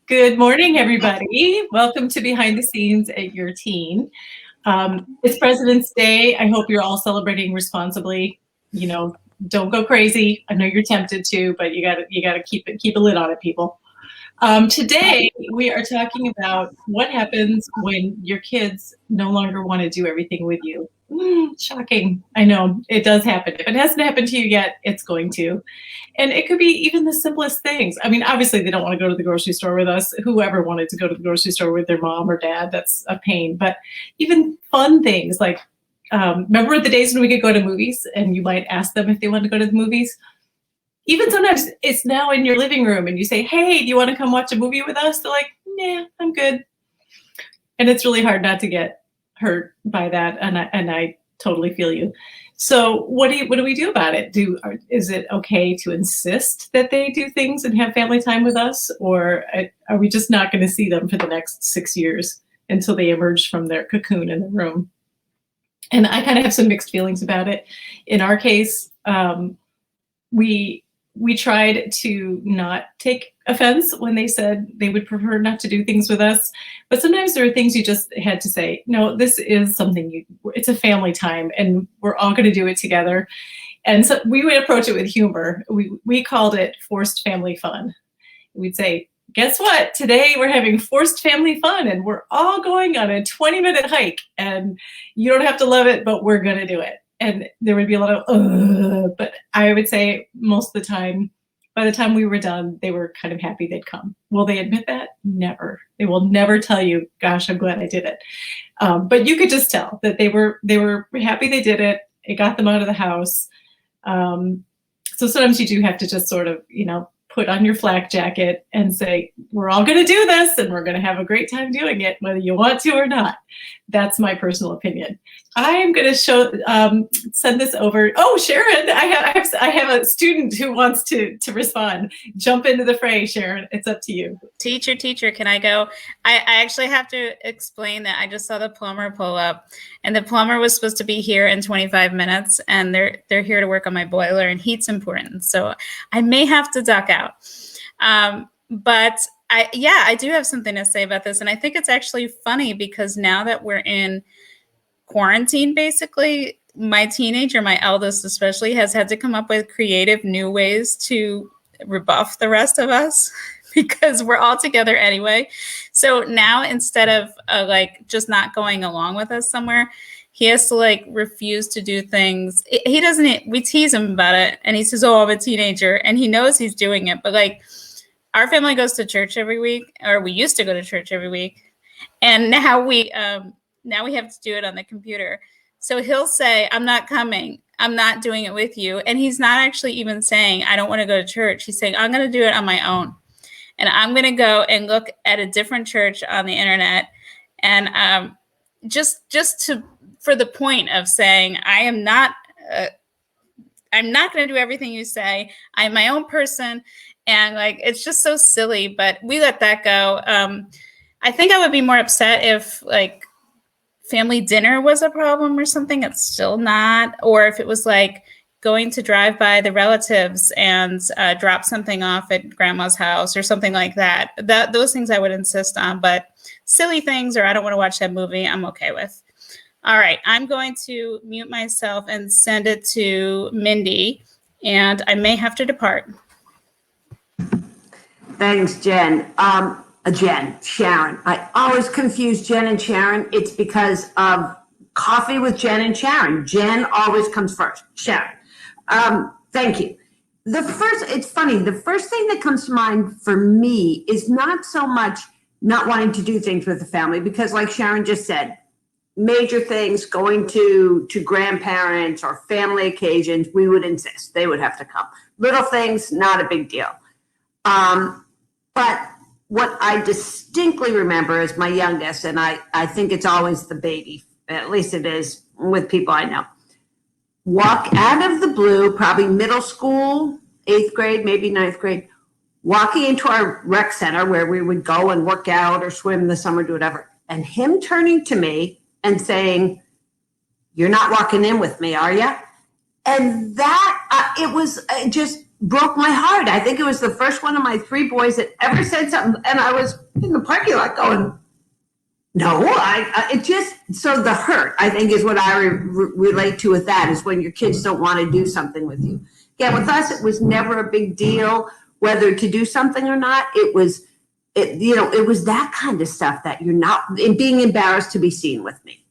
Good morning, everybody. Welcome to Behind the Scenes at Your Teen. It's President's Day. I hope you're all celebrating responsibly. Don't go crazy. I know you're tempted to, but you gotta keep a lid on it, people. Today we are talking about what happens when your kids no longer want to do everything with you. Shocking. I know it does happen. If it hasn't happened to you yet, it's going to. And it could be even the simplest things. I mean, obviously they don't want to go to the grocery store with us. Whoever wanted to go to the grocery store with their mom or dad, that's a pain. But even fun things like, remember the days when we could go to movies and you might ask them if they want to go to the movies? Even sometimes it's now in your living room and you say, hey, do you want to come watch a movie with us? They're like, nah, I'm good. And it's really hard not to get hurt by that. And I totally feel you. So what do we do about it? Is it okay to insist that they do things and have family time with us? Or are we just not going to see them for the next 6 years until they emerge from their cocoon in the room? And I kind of have some mixed feelings about it. In our case, we tried to not take offense when they said they would prefer not to do things with us. But sometimes there are things you just had to say, no, this is something it's a family time and we're all going to do it together. And so we would approach it with humor. We called it forced family fun. We'd say, guess what? Today we're having forced family fun and we're all going on a 20-minute hike and you don't have to love it, but we're going to do it. And there would be a lot of, but I would say most of the time, by the time we were done, they were kind of happy they'd come. Will they admit that? Never. They will never tell you, gosh, I'm glad I did it. But you could just tell that they were happy they did it. It got them out of the house. So sometimes you do have to just sort of, put on your flak jacket and say, we're all going to do this and we're going to have a great time doing it, whether you want to or not. That's my personal opinion. I am going to send this over. Oh, Sharon, I have a student who wants to respond. Jump into the fray, Sharon. It's up to you. Teacher, can I go? I actually have to explain that I just saw the plumber pull up, and the plumber was supposed to be here in 25 minutes, and they're here to work on my boiler, and heat's important, so I may have to duck out. But I do have something to say about this, and I think it's actually funny because now that we're in quarantine, basically, my teenager, my eldest especially, has had to come up with creative new ways to rebuff the rest of us because we're all together anyway. So now instead of just not going along with us somewhere, he has to refuse to do things. He doesn't, we tease him about it and he says, oh, I'm a teenager, and he knows he's doing it. But our family goes to church every week, or we used to go to church every week. And now we have to do it on the computer. So he'll say, I'm not coming. I'm not doing it with you. And he's not actually even saying, I don't want to go to church. He's saying, I'm going to do it on my own. And I'm going to go and look at a different church on the internet. And for the point of saying, I'm not going to do everything you say. I'm my own person. And it's just so silly, but we let that go. I think I would be more upset if family dinner was a problem or something. It's still not. Or if it was going to drive by the relatives and drop something off at grandma's house or something like that. Those things I would insist on, but silly things or I don't want to watch that movie, I'm okay with. All right, I'm going to mute myself and send it to Mindy, and I may have to depart. Thanks, Jen. Sharon. I always confuse Jen and Sharon. It's because of Coffee with Jen and Sharon. Jen always comes first. Sharon. Thank you. It's funny. The first thing that comes to mind for me is not so much not wanting to do things with the family, because like Sharon just said, major things, going to grandparents or family occasions, we would insist they would have to come. Little things, not a big deal. But what I distinctly remember is my youngest, and I think it's always the baby, at least it is with people I know, walk out of the blue, probably middle school, 8th grade, maybe 9th grade, walking into our rec center where we would go and work out or swim in the summer, do whatever, and him turning to me and saying, you're not walking in with me, are you? And that, it was just broke my heart. I think it was the first one of my 3 boys that ever said something, and I was in the parking lot going, no, it just, so the hurt, I think, is what I relate to with that, is when your kids don't want to do something with you. Yeah, with us, it was never a big deal whether to do something or not. It was that kind of stuff that you're not being embarrassed to be seen with me.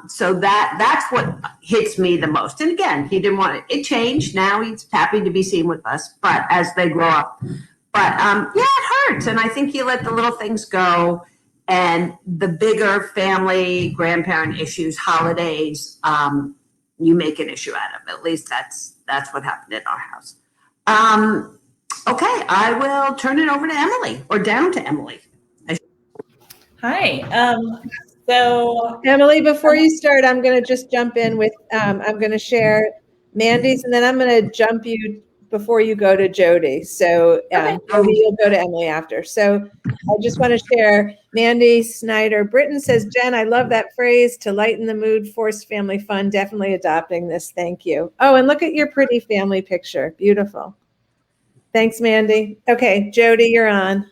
So that's what hits me the most. And again, he didn't want it. It changed. Now he's happy to be seen with us, but as they grow up. But yeah, it hurts. And I think you let the little things go, and the bigger family, grandparent issues, holidays, you make an issue out of. At least that's what happened in our house. Okay, I will turn it over to Emily, or down to Emily. Hi. So Emily, before you start, I'm going to just jump in with, I'm going to share Mandy's, and then I'm going to jump you before you go to Jody. So Jody, you'll go to Emily after. So I just want to share, Mandy Snyder Britton says, Jen, I love that phrase, to lighten the mood, forced family fun. Definitely adopting this. Thank you. Oh, and look at your pretty family picture. Beautiful. Thanks, Mandy. Okay, Jody, you're on.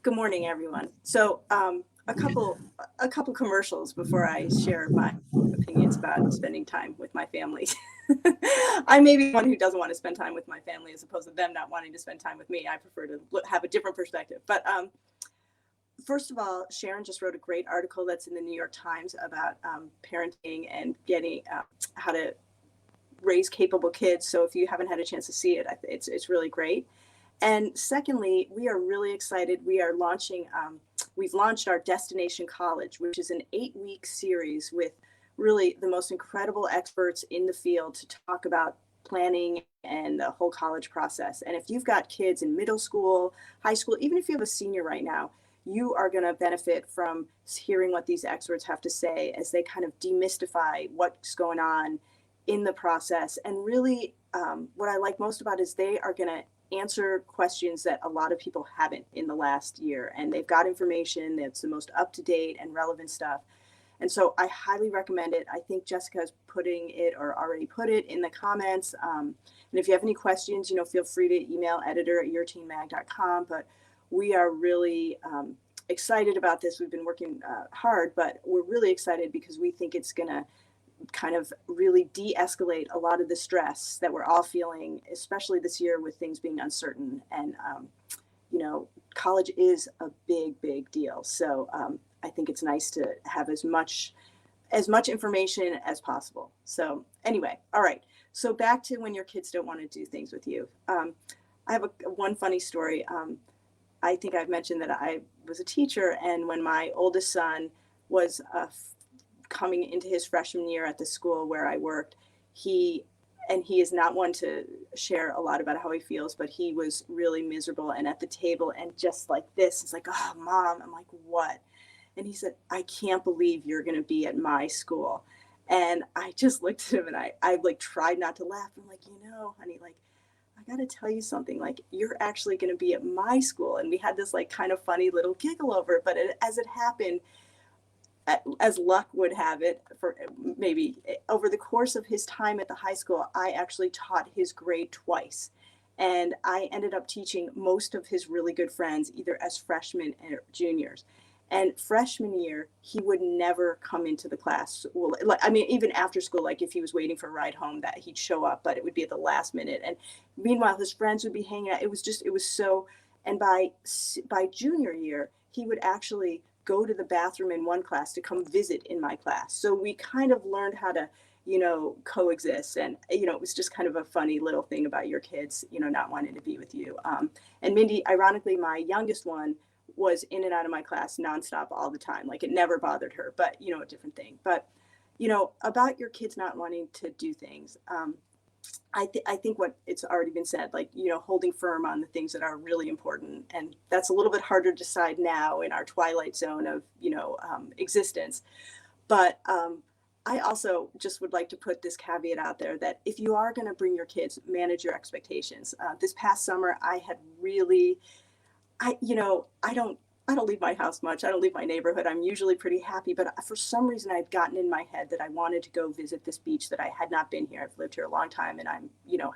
Good morning, everyone. So a couple commercials before I share my opinions about spending time with my family. I may be one who doesn't want to spend time with my family as opposed to them not wanting to spend time with me. I prefer to have a different perspective. But first of all, Sharon just wrote a great article that's in the New York Times about parenting and getting how to raise capable kids. So if you haven't had a chance to see it, it's really great. And secondly, we are really excited. We are launching, we've launched our Destination College, which is an 8-week series with really the most incredible experts in the field to talk about planning and the whole college process. And if you've got kids in middle school, high school, even if you have a senior right now, you are going to benefit from hearing what these experts have to say as they kind of demystify what's going on in the process. And really, what I like most about it is they are going to answer questions that a lot of people haven't in the last year, and they've got information that's the most up-to-date and relevant stuff. And so I highly recommend it. I think Jessica's putting it, or already put it, in the comments. And if you have any questions, feel free to email editor@yourteenmag.com. But we are really excited about this. We've been working hard, but we're really excited because we think it's going to kind of really de-escalate a lot of the stress that we're all feeling, especially this year with things being uncertain. And, college is a big deal. So I think it's nice to have as much information as possible. So anyway, all right. So back to when your kids don't want to do things with you. I have one funny story. I think I've mentioned that I was a teacher, and when my oldest son was coming into his freshman year at the school where I worked, he is not one to share a lot about how he feels, but he was really miserable and at the table and just like this. It's like, oh, Mom. I'm like, what? And he said, I can't believe you're going to be at my school. And I just looked at him and I like tried not to laugh. I'm like, honey, like, I got to tell you something, like, you're actually going to be at my school. And we had this like kind of funny little giggle over it. But as it happened, as luck would have it, for maybe over the course of his time at the high school, I actually taught his grade twice. And I ended up teaching most of his really good friends, either as freshmen or juniors. And freshman year, he would never come into the class. Well, even after school, like if he was waiting for a ride home, that he'd show up, but it would be at the last minute. And meanwhile, his friends would be hanging out. It was so, and by junior year, he would actually go to the bathroom in one class to come visit in my class. So we kind of learned how to, coexist. And, it was just kind of a funny little thing about your kids, not wanting to be with you. And Mindy, ironically, my youngest one was in and out of my class nonstop all the time. Like, it never bothered her, but, a different thing. But, about your kids not wanting to do things, I think what it's already been said, like, holding firm on the things that are really important. And that's a little bit harder to decide now in our twilight zone of, existence. But I also just would like to put this caveat out there that if you are going to bring your kids, manage your expectations. This past summer, I had really, I don't I don't leave my house much. I don't leave my neighborhood. I'm usually pretty happy, but for some reason I've gotten in my head that I wanted to go visit this beach that I had not been here. I've lived here a long time and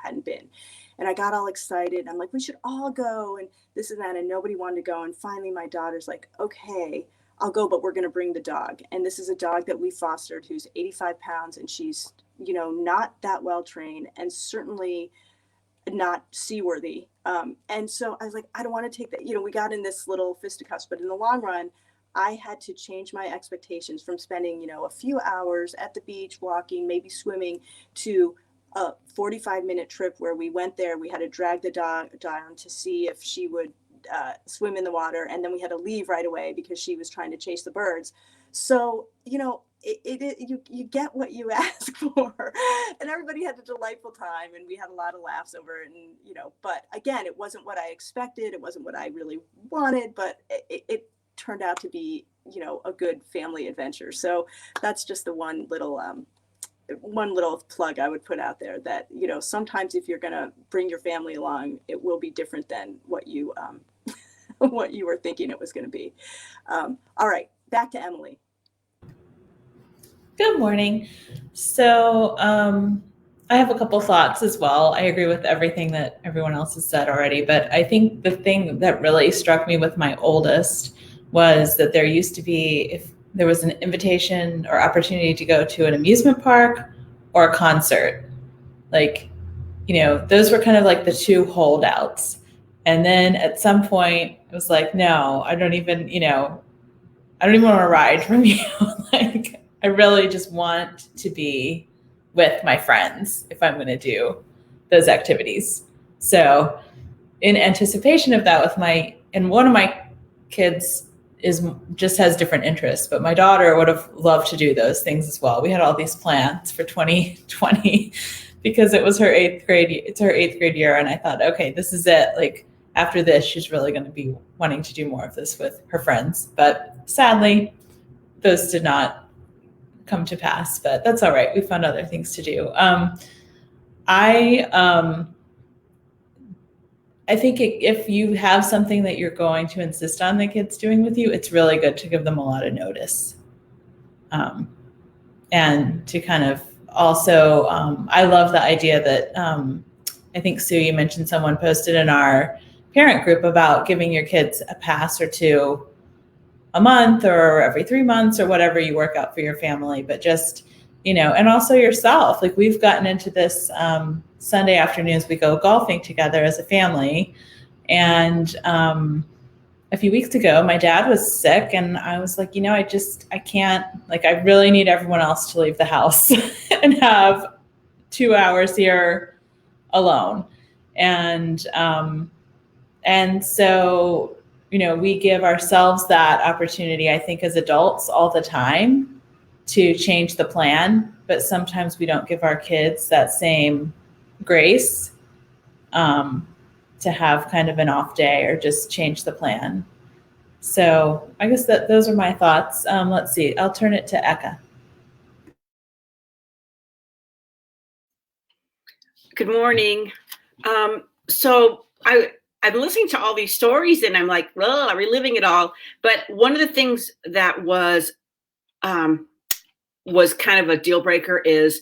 hadn't been. And I got all excited. I'm like, we should all go and this and that. And nobody wanted to go. And finally my daughter's like, okay, I'll go, but we're going to bring the dog. And this is a dog that we fostered who's 85 pounds and she's, not that well trained and certainly not seaworthy. And so I was like, I don't want to take that. We got in this little fisticuffs, but in the long run, I had to change my expectations from spending, a few hours at the beach, walking, maybe swimming, to a 45-minute trip where we went there. We had to drag the dog down to see if she would swim in the water. And then we had to leave right away because she was trying to chase the birds. So, you get what you ask for, and everybody had a delightful time and we had a lot of laughs over it. And, but again, it wasn't what I expected. It wasn't what I really wanted, but it turned out to be, a good family adventure. So that's just the one little plug I would put out there that, sometimes if you're going to bring your family along, it will be different than what you, what you were thinking it was going to be. All right, back to Emily. Good morning. So I have a couple thoughts as well. I agree with everything that everyone else has said already, but I think the thing that really struck me with my oldest was that there used to be, if there was an invitation or opportunity to go to an amusement park or a concert, those were kind of like the two holdouts. And then at some point it was like, no, I don't even want to ride from you. I really just want to be with my friends if I'm going to do those activities. So in anticipation of that and one of my kids just has different interests, but my daughter would have loved to do those things as well. We had all these plans for 2020 because it was it's her eighth grade year. And I thought, okay, this is it. After this, she's really going to be wanting to do more of this with her friends. But sadly, those did not come to pass, but that's all right. We found other things to do. I think if you have something that you're going to insist on the kids doing with you, it's really good to give them a lot of notice. And to kind of also, I love the idea that I think, Sue, you mentioned someone posted in our parent group about giving your kids a pass or two a month or every 3 months or whatever you work out for your family, but just, and also yourself. We've gotten into this Sunday afternoons, we go golfing together as a family. And a few weeks ago, my dad was sick and I was like, I can't, I really need everyone else to leave the house and have 2 hours here alone. And so, we give ourselves that opportunity, I think, as adults all the time to change the plan, but sometimes we don't give our kids that same grace to have kind of an off day or just change the plan. So I guess those are my thoughts. Let's see, I'll turn it to Eka. Good morning. So I'm listening to all these stories and I'm like, I'm reliving it all. But one of the things that was kind of a deal breaker is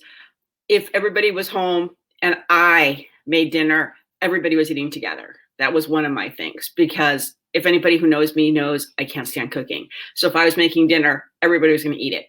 if everybody was home and I made dinner, everybody was eating together. That was one of my things, because if anybody who knows me knows I can't stand cooking. So if I was making dinner, everybody was going to eat it.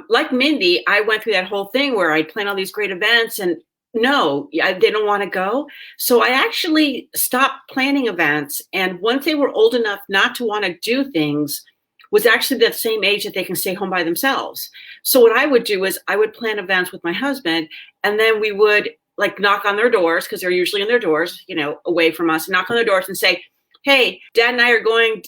Like Mindy, I went through that whole thing where I'd plan all these great events and no, they don't want to go. So I actually stopped planning events. And once they were old enough not to want to do things, was actually the same age that they can stay home by themselves. So what I would do is I would plan events with my husband, and then we would knock on their doors, because they're usually in their doors, away from us, and knock on their doors and say, hey, Dad and I are going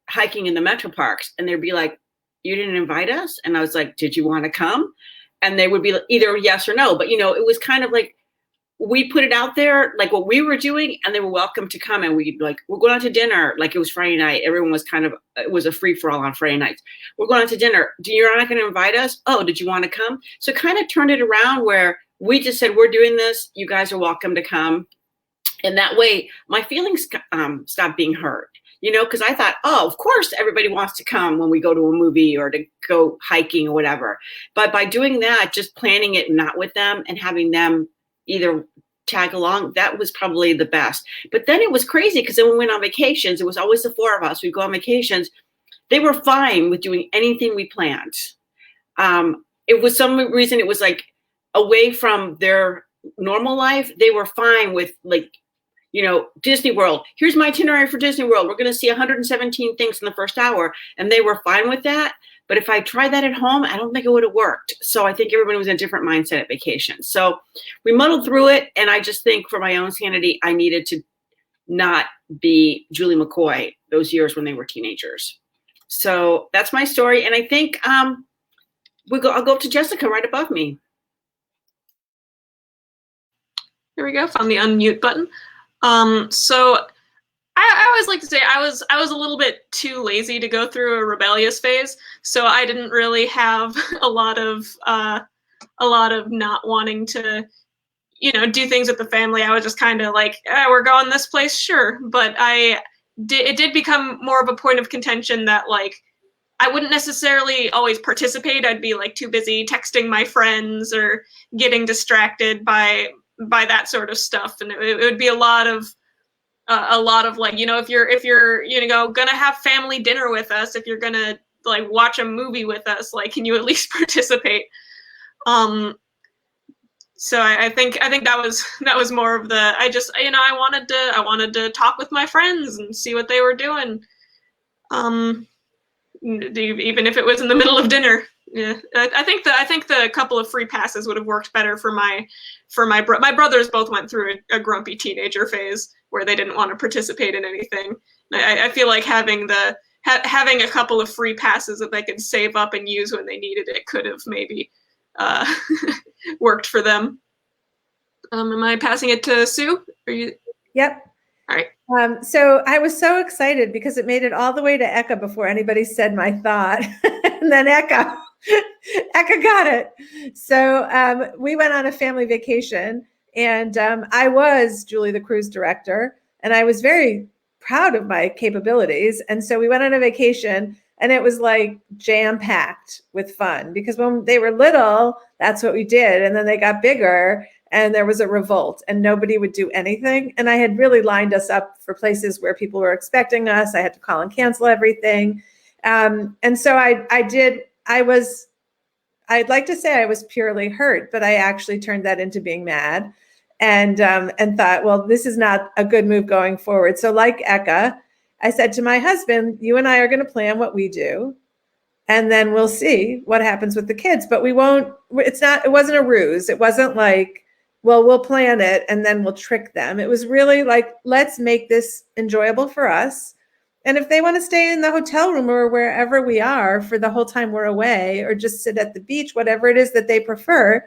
hiking in the metro parks. And they'd be like, you didn't invite us? And I was like, did you want to come? And they would be either yes or no. But, it was kind of we put it out there, what we were doing, and they were welcome to come. And we'd be like, we're going out to dinner. It was Friday night. Everyone was it was a free for all on Friday nights. We're going out to dinner. You're not going to invite us? Oh, did you want to come? So kind of turned it around where we just said, we're doing this. You guys are welcome to come. And that way my feelings stopped being hurt. you know, because I thought, oh, of course everybody wants to come when we go to a movie or to go hiking or whatever. But by doing that, just planning it not with them and having them either tag along, that was probably the best. But then it was crazy because then we went on vacations. It was always the four of us. We'd go on vacations. They were fine with doing anything we planned. It was some reason it was like away from their normal life. They were fine with, like, you know, Disney World. Here's my itinerary for Disney World. We're going to see 117 things in the first hour. And they were fine with that. But if I tried that at home, I don't think it would have worked. So I think everybody was in a different mindset at vacation. So we muddled through it. And I just think for my own sanity, I needed to not be Julie McCoy those years when they were teenagers. So that's my story. And I think I'll go up to Jessica right above me. Here we go. Found the unmute button. So I always like to say I was a little bit too lazy to go through a rebellious phase, so I didn't really have a lot of not wanting to, you know, do things with the family. I was just kind of like, we're going this place, sure. But it did become more of a point of contention that, like, I wouldn't necessarily always participate. I'd be like too busy texting my friends or getting distracted by that sort of stuff, and it would be a lot of like, you know, if you're you know gonna have family dinner with us, if you're gonna like watch a movie with us, like, can you at least participate? So I think that was more of the, I just, you know, I wanted to talk with my friends and see what they were doing, even if it was in the middle of dinner. Yeah, I think the couple of free passes would have worked better for my brothers. Both went through a grumpy teenager phase where they didn't want to participate in anything. I feel like having a couple of free passes that they could save up and use when they needed it could have maybe worked for them. Am I passing it to Sue? Are you? Yep. All right. So I was so excited because it made it all the way to Eka before anybody said my thought. And then Eka got it. So we went on a family vacation, and I was Julie, the cruise director, and I was very proud of my capabilities. And so we went on a vacation, and it was like jam-packed with fun, because when they were little, that's what we did. And then they got bigger, and there was a revolt, and nobody would do anything. And I had really lined us up for places where people were expecting us. I had to call and cancel everything. And so I'd like to say I was purely hurt, but I actually turned that into being mad, and thought, well, this is not a good move going forward. So like Eka, I said to my husband, you and I are going to plan what we do, and then we'll see what happens with the kids. But it wasn't a ruse. It wasn't like, well, we'll plan it and then we'll trick them. It was really like, let's make this enjoyable for us. And if they want to stay in the hotel room or wherever we are for the whole time we're away, or just sit at the beach, whatever it is that they prefer,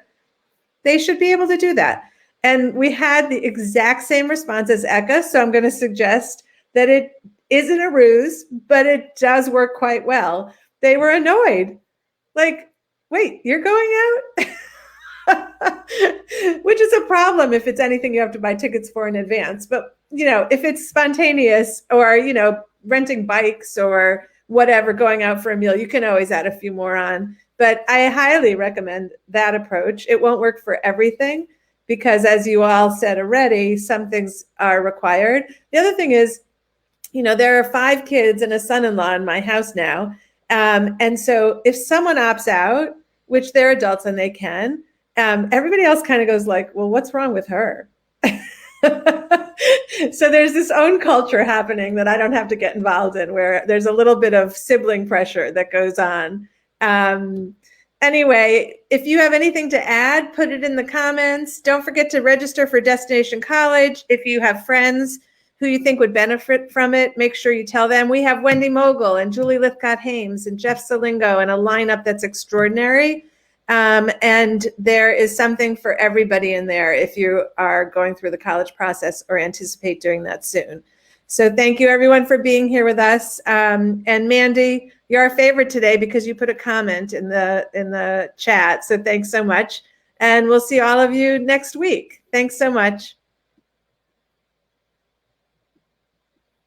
they should be able to do that. And we had the exact same response as Eka. So I'm going to suggest that it isn't a ruse, but it does work quite well. They were annoyed. Like, wait, you're going out? Which is a problem if it's anything you have to buy tickets for in advance. But, you know, if it's spontaneous, or, you know, renting bikes or whatever, going out for a meal, you can always add a few more on. But I highly recommend that approach. It won't work for everything, because as you all said already, some things are required. The other thing is, you know, there are 5 kids and a son-in-law in my house now. And so if someone opts out, which they're adults and they can, everybody else kind of goes like, well, what's wrong with her? So there's this own culture happening that I don't have to get involved in, where there's a little bit of sibling pressure that goes on. Anyway, if you have anything to add, put it in the comments. Don't forget to register for Destination College. If you have friends who you think would benefit from it, make sure you tell them. We have Wendy Mogul and Julie Lithcott-Hames and Jeff Salingo, and a lineup that's extraordinary. And there is something for everybody in there if you are going through the college process or anticipate doing that soon. So thank you everyone for being here with us. And Mandy, you're our favorite today because you put a comment in the chat. So thanks so much. And we'll see all of you next week. Thanks so much.